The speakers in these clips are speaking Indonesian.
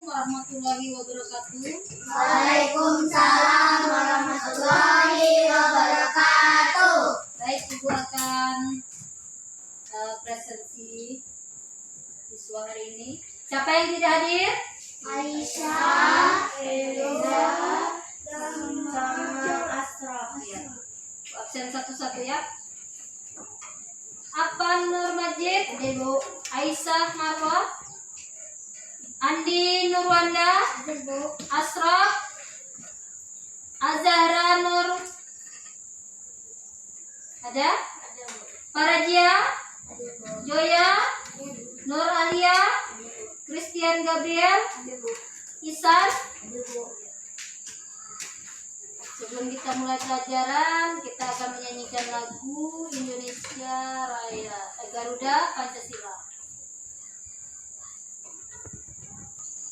Warahmatullahi wabarakatuh. Waalaikumsalam warahmatullahi wabarakatuh. Baik, Ibu akan presentasi siswa hari ini. Siapa yang tidak hadir? Aisyah, Eliza, dan Asraf. Ya. Absen satu-satu ya. Apa Nur Majid? Ibu. Aisyah Marwa. Andi Nurwanda. Asraf. Azahra Nur. Ada? Farajia. Joya. Nur Alia. Christian Gabriel. Isan. Sebelum kita mulai pelajaran, kita akan menyanyikan lagu Indonesia Raya Garuda Pancasila.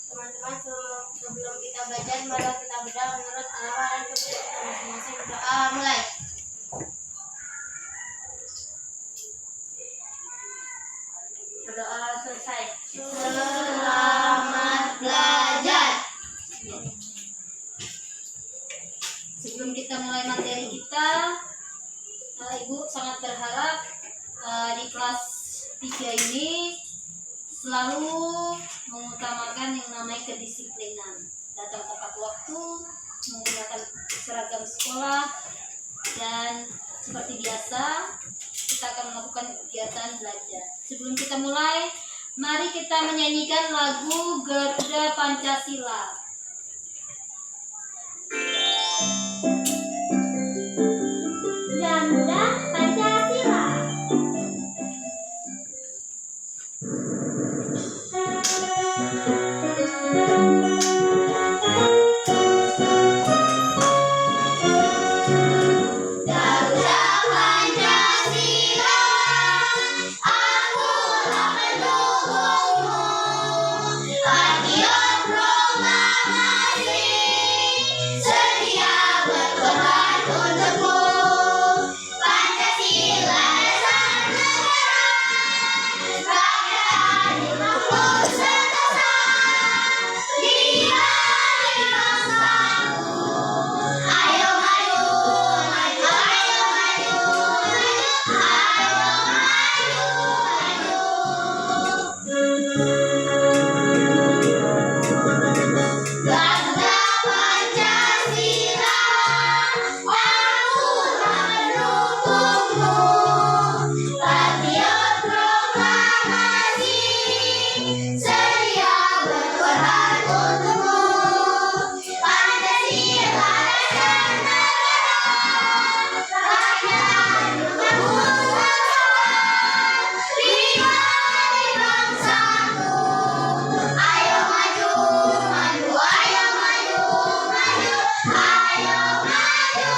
Teman-teman, sebelum kita belajar, mari kita berdoa menurut arah dan kepercayaan kita masing-masing. Doa mulai. Berdoa selesai. Selamat belajar. Sebelum kita mulai materi kita, Ibu sangat berharap di kelas 3 ini selalu mengutamakan yang namanya kedisiplinan. Datang tepat waktu, menggunakan seragam sekolah, dan seperti biasa kita akan melakukan kegiatan belajar. Sebelum kita mulai, mari kita menyanyikan lagu Garuda Pancasila. Garuda Pancasila. Garuda Pancasila, akulah pendukungmu, patriot proklamasi, sedia berkorban untukmu. Pancasila dasar negara, rakyat adil makmur sentosa, dimana bangsamu. Ayo maju, maju, ayo maju, Garuda Pancasila, akulah pendukungmu, patriot proklamasi, sedia berkorban untukmu. Pancasila dasar negara, rakyat makmur sentosa, dimana bangsamu. Ayo maju, maju, ayo maju, ayo maju.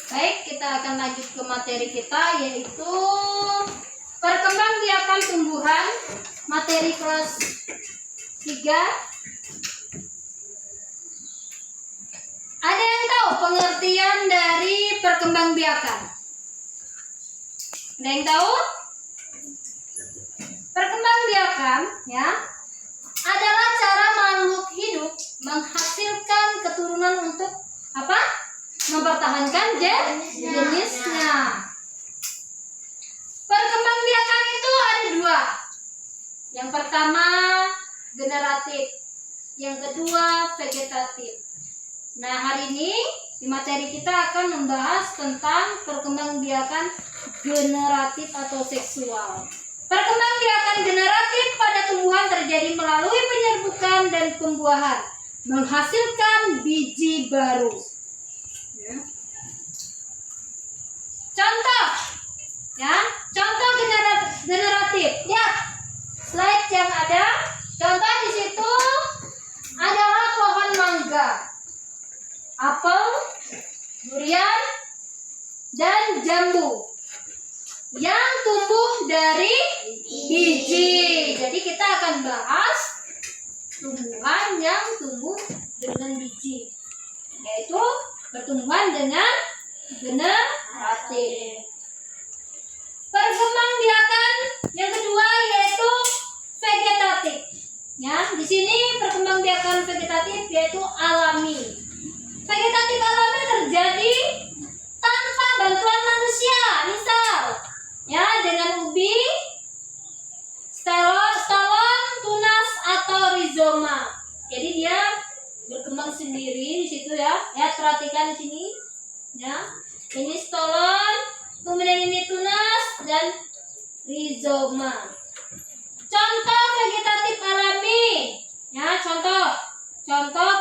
Baik, kita akan lanjut ke materi kita, yaitu perkembangbiakan tumbuhan, materi kelas 3. Ada yang tahu pengertian dari perkembangbiakan? Ada yang tahu? Perkembangbiakan ya adalah cara makhluk hidup menghasilkan keturunan untuk apa? Mempertahankan jenisnya. Perkembangbiakan itu ada 2. Yang pertama generatif, yang kedua vegetatif. Nah, hari ini di materi kita akan membahas tentang perkembangbiakan generatif atau seksual. Perkembangbiakan generatif pada tumbuhan terjadi melalui penyerbukan dan pembuahan, menghasilkan biji baru. Contoh, ya, contoh generatif. Lihat slide yang ada. Contoh di situ adalah pohon mangga, apel, durian, dan jambu. yang tumbuh dari biji. Jadi kita akan bahas tumbuhan yang tumbuh dengan biji, yaitu pertumbuhan dengan generatif. Perkembangbiakan yang kedua yaitu vegetatif. Ya, di sini perkembangbiakan vegetatif yaitu alami. Vegetatif alami terjadi tanpa bantuan manusia. Misal, ya dengan ubi, stolon, tunas atau rizoma. Jadi dia berkembang sendiri di situ ya. Ya, perhatikan di sini. Ya, ini stolon, kemudian ini tunas dan rizoma. Contoh vegetatif alami, ya contoh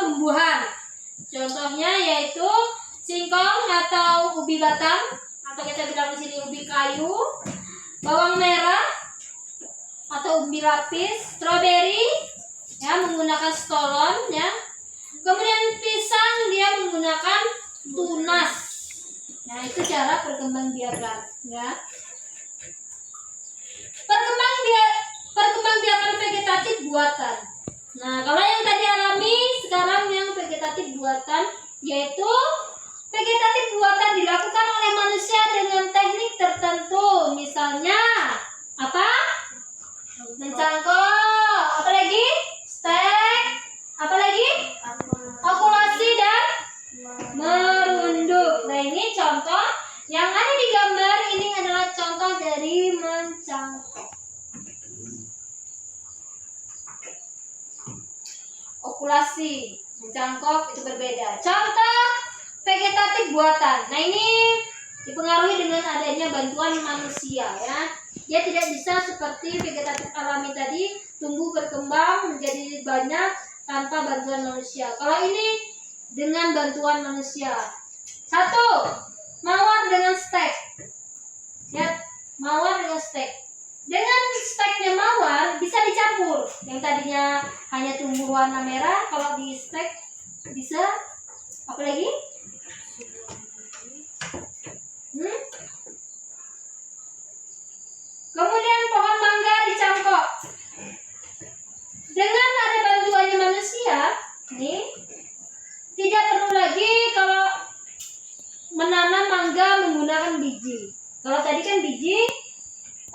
tumbuhan. Contohnya yaitu singkong atau ubi batang, atau kita bilang di sini ubi kayu, bawang merah atau ubi lapis, stroberi, ya menggunakan stolon, ya. Kemudian pisang dia menggunakan tunas. Nah itu cara perkembangbiakan, ya. Perkembangbiakan vegetatif buatan. Nah, kalau yang tadi alami, sekarang yang vegetatif buatan, yaitu vegetatif buatan dilakukan oleh manusia dengan teknik tertentu. Misalnya, apa? Mencangkok, apa lagi? Stek, apa lagi? Okulasi dan merunduk. Nah, ini contoh yang ada di gambar ini adalah contoh dari mencangkok. Okulasi, mencangkok itu berbeda. Contoh vegetatif buatan. Nah ini dipengaruhi dengan adanya bantuan manusia ya. Dia tidak bisa seperti vegetatif alami tadi tumbuh berkembang menjadi banyak tanpa bantuan manusia. Kalau ini dengan bantuan manusia. Satu, mawar dengan stek. Ya, mawar dengan stek. Dengan steknya mawar bisa dicampur. Yang tadinya hanya tumbuh warna merah, kalau di stek bisa apa lagi? Kemudian pohon mangga dicangkok. Dengan ada bantuannya manusia, nih tidak perlu lagi kalau menanam mangga menggunakan biji. Kalau tadi kan biji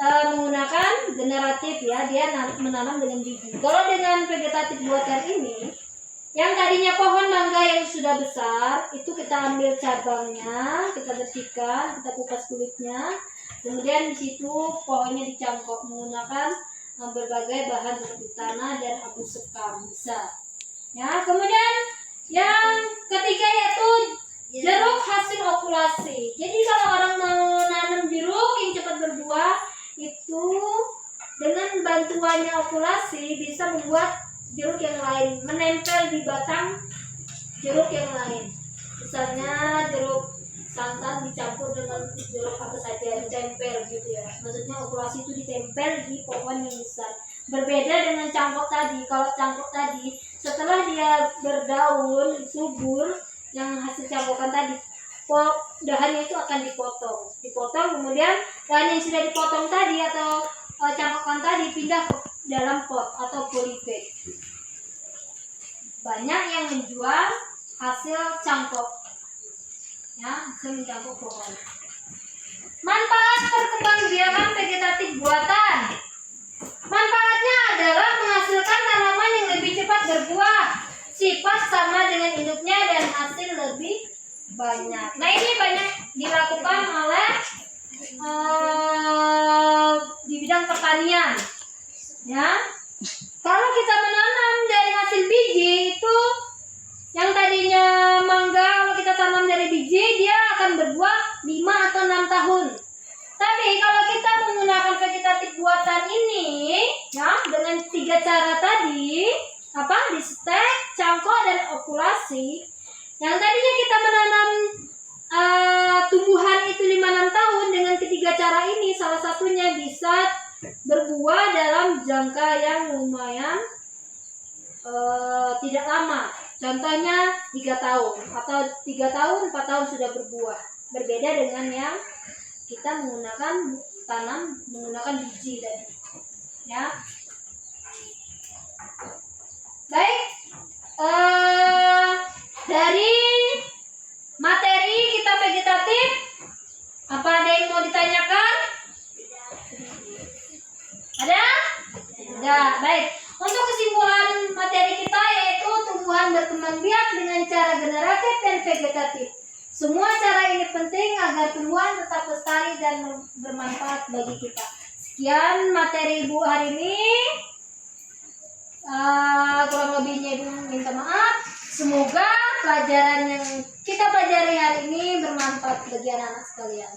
menggunakan generatif ya, dia menanam dengan biji. Kalau dengan vegetatif buatan ini, yang tadinya pohon mangga yang sudah besar, itu kita ambil cabangnya, kita bersihkan, kita kupas kulitnya, kemudian di situ pohonnya dicangkok menggunakan berbagai bahan seperti tanah dan abu sekam bisa. Ya, kemudian yang ketiga yaitu jeruk hasil okulasi. Jadi kalau orang mau nanam jeruk yang cepat berbuah, itu dengan bantuannya okulasi bisa membuat jeruk yang lain menempel di batang jeruk yang lain. Misalnya jeruk santan dicampur dengan jeruk apa saja, ditempel gitu ya. Maksudnya okulasi itu ditempel di pohon yang besar. Berbeda dengan cangkok tadi. Kalau cangkok tadi setelah dia berdaun subur yang hasil cangkokan tadi, dahannya itu akan dipotong, kemudian dahan yang sudah dipotong tadi atau cangkokan tadi pindah ke dalam pot atau polybag. Banyak yang menjual hasil cangkok, ya hasil mencangkok pohon. Manfaat perkembangbiakan vegetatif buatan. Manfaatnya adalah menghasilkan tanaman yang lebih cepat berbuah, sifat sama dengan induknya dan hasil lebih banyak. Nah ini banyak dilakukan oleh di bidang pertanian. Ya, kalau kita menanam dari hasil biji itu, yang tadinya mangga kalau kita tanam dari biji dia akan berbuah 5 atau 6 tahun. Tapi kalau kita menggunakan vegetatif buatan ini, ya dengan 3 cara tadi, apa di stek, cangkok dan okulasi. Yang tadinya kita menanam tumbuhan itu 5-6 tahun, dengan ketiga cara ini salah satunya bisa berbuah dalam jangka yang lumayan tidak lama. Contohnya 3 tahun atau 3 tahun 4 tahun sudah berbuah. Berbeda dengan yang kita menggunakan tanam menggunakan biji tadi. Ya. Baik. Dari materi kita vegetatif, apa ada yang mau ditanyakan? Ada? Tidak. Baik. Untuk kesimpulan materi kita yaitu tumbuhan berkembang biak dengan cara generatif dan vegetatif. Semua cara ini penting agar tumbuhan tetap lestari dan bermanfaat bagi kita. Sekian materi Ibu hari ini. Kurang lebihnya Ibu minta maaf. Semoga pelajaran yang kita pelajari hari ini bermanfaat bagi anak-anak sekalian.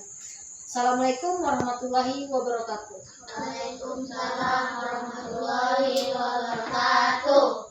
Assalamualaikum warahmatullahi wabarakatuh. Waalaikumsalam warahmatullahi wabarakatuh.